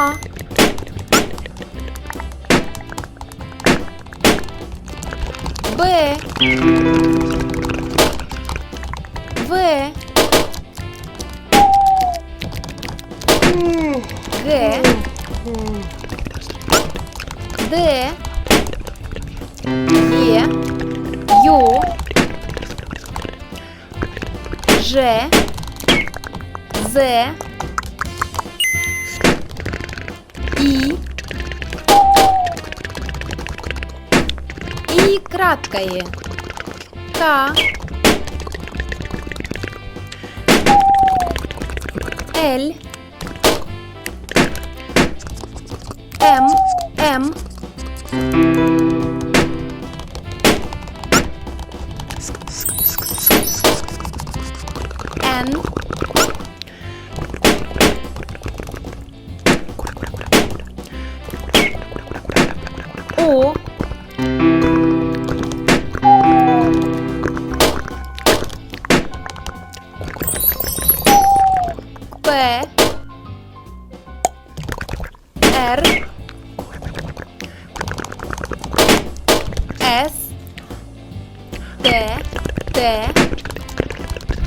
А. Б. В. Г. Д. Е. Ю. Ж. З. И. И краткое. К. Л. М. М. Н. О. П. Р. С. Т. Т.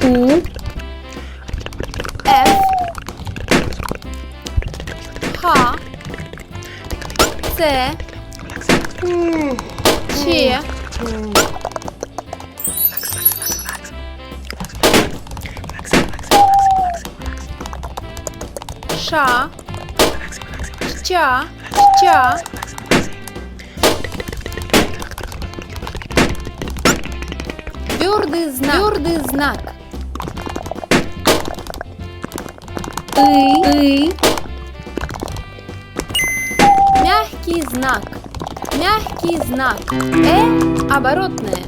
У. Ф. Х. С. Ч. Ша. Ча. Ча. Твердый знак. Твердый знак. И. Мягкий знак. Мягкий знак. Оборотное.